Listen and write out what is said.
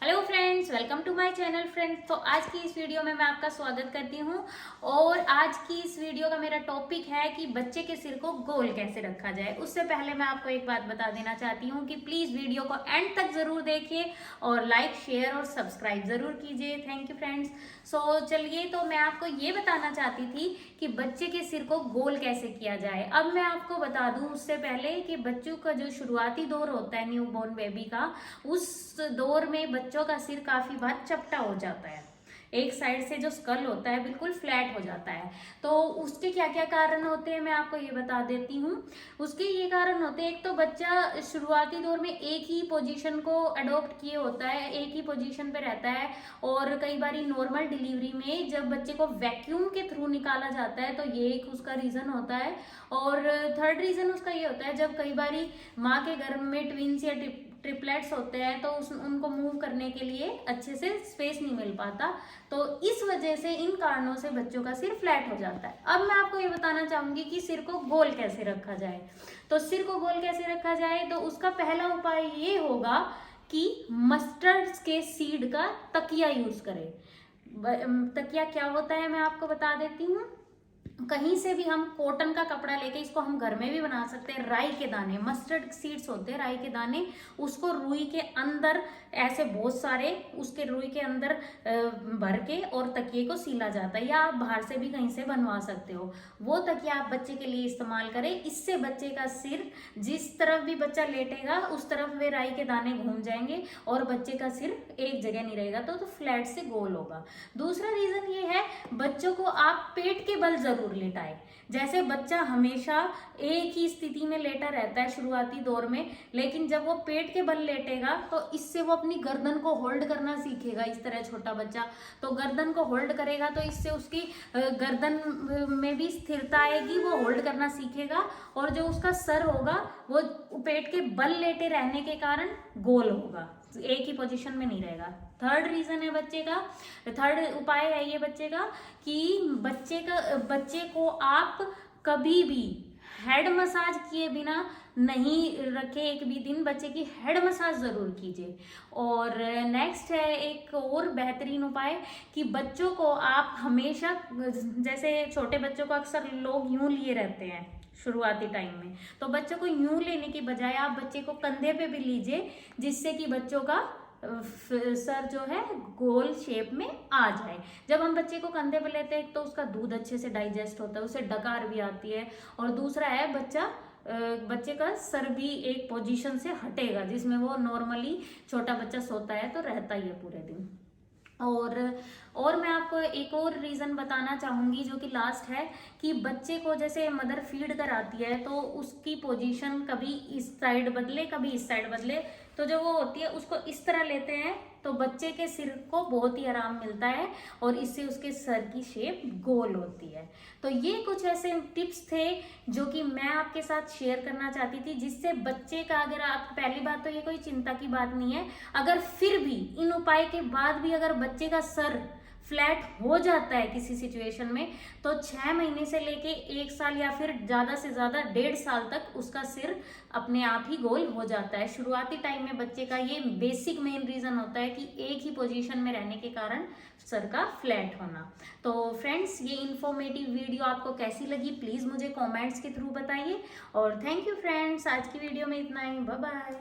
Hello friends, welcome to my channel friends. तो आज की इस वीडियो में मैं आपका स्वागत करती हूं और आज की इस वीडियो का मेरा टॉपिक है कि बच्चे के सिर को गोल कैसे रखा जाए। उससे पहले मैं आपको एक बात बता देना चाहती हूं कि प्लीज वीडियो को एंड तक जरूर देखिए और लाइक, शेयर और सब्सक्राइब जरूर कीजिए। Thank you friends. सो चलिए, तो मैं आपको ये बताना चाहती थी कि बच्चे के सिर को गोल कैसे किया जाए। अब मैं आपको बता दूं उससे पहले कि बच्चों का जो शुरुआती दौर होता है न्यू बॉर्न बेबी का, उस दौर में बच्चों का सिर काफी बार चपटा हो जाता है। एक साइड से जो स्कल होता है बिल्कुल फ्लैट हो जाता है। तो उसके क्या क्या कारण होते हैं मैं आपको ये बता देती हूँ। उसके ये कारण होते हैं, एक तो बच्चा शुरुआती दौर में एक ही पोजीशन को अडॉप्ट किए होता है, एक ही पोजीशन पे रहता है। और कई बार नॉर्मल डिलीवरी में जब बच्चे को वैक्यूम के थ्रू निकाला जाता है तो ये एक उसका रीजन होता है। और थर्ड रीजन उसका ये होता है, जब कई बार माँ के गर्भ में ट्विंस या ट्रिपलेट्स होते हैं तो उनको मूव करने के लिए अच्छे से स्पेस नहीं मिल पाता। तो इस वजह से, इन कारणों से बच्चों का सिर फ्लैट हो जाता है। अब मैं आपको ये बताना चाहूंगी कि सिर को गोल कैसे रखा जाए। तो सिर को गोल कैसे रखा जाए, तो उसका पहला उपाय ये होगा कि मस्टर्ड के सीड का तकिया यूज करें। तकिया क्या होता है मैं आपको बता देती हूँ। कहीं से भी हम कॉटन का कपड़ा लेके, इसको हम घर में भी बना सकते हैं। राई के दाने, मस्टर्ड सीड्स होते हैं राई के दाने, उसको रुई के अंदर ऐसे बहुत सारे उसके रुई के अंदर भर के और तकिए को सीला जाता है, या आप बाहर से भी कहीं से बनवा सकते हो। वो तकिया आप बच्चे के लिए इस्तेमाल करें। इससे बच्चे का सिर, जिस तरफ भी बच्चा लेटेगा उस तरफ वे राई के दाने घूम जाएंगे और बच्चे का सिर एक जगह नहीं रहेगा, तो फ्लैट से गोल होगा। दूसरा रीजन ये है, बच्चों को आप पेट के बल जरूर लेटाए। जैसे बच्चा हमेशा एक ही स्थिति में लेटा रहता है शुरुआती दौर में, लेकिन जब वो पेट के बल लेटेगा तो इससे वो अपनी गर्दन को होल्ड करना सीखेगा। इस तरह छोटा बच्चा तो गर्दन को होल्ड करेगा तो इससे उसकी गर्दन में भी स्थिरता आएगी, वो होल्ड करना सीखेगा। और जो उसका सर होगा वो पेट के बल लेटे रहने के कारण गोल होगा, एक ही पोजीशन में नहीं रहेगा। थर्ड रीजन है बच्चे का, थर्ड उपाय है ये बच्चे का, कि बच्चे को आप कभी भी हेड मसाज किए बिना नहीं रखे। एक भी दिन बच्चे की हेड मसाज जरूर कीजिए। और नेक्स्ट है एक और बेहतरीन उपाय, कि बच्चों को आप हमेशा, जैसे छोटे बच्चों को अक्सर लोग यूं लिए रहते हैं शुरुआती टाइम में, तो बच्चों को यूं लेने की बजाय आप बच्चे को कंधे पे भी लीजिए, जिससे कि बच्चों का सर जो है गोल शेप में आ जाए। जब हम बच्चे को कंधे पे लेते हैं तो उसका दूध अच्छे से डाइजेस्ट होता है, उसे डकार भी आती है। और दूसरा है, बच्चे का सर भी एक पोजीशन से हटेगा जिसमें वो नॉर्मली छोटा बच्चा सोता है तो रहता ही है पूरे दिन। और मैं आपको एक और रीजन बताना चाहूंगी जो कि लास्ट है, कि बच्चे को जैसे मदर फीड कराती है तो उसकी पोजीशन कभी इस साइड बदले कभी इस साइड बदले, तो जो वो होती है उसको इस तरह लेते हैं तो बच्चे के सिर को बहुत ही आराम मिलता है और इससे उसके सर की शेप गोल होती है। तो ये कुछ ऐसे टिप्स थे जो कि मैं आपके साथ शेयर करना चाहती थी, जिससे बच्चे का, अगर आप, पहली बात तो ये कोई चिंता की बात नहीं है, अगर फिर भी इन उपाय के बाद भी अगर बच्चे का सर फ्लैट हो जाता है किसी सिचुएशन में, तो 6 महीने से लेके 1 साल या फिर ज्यादा से ज्यादा 1.5 साल तक उसका सिर अपने आप ही गोल हो जाता है। शुरुआती टाइम में बच्चे का ये बेसिक मेन रीजन होता है कि एक ही पोजीशन में रहने के कारण सर का फ्लैट होना। तो फ्रेंड्स, ये इन्फॉर्मेटिव वीडियो आपको कैसी लगी प्लीज मुझे कॉमेंट्स के थ्रू बताइए। और थैंक यू फ्रेंड्स, आज की वीडियो में इतना ही। Bye bye.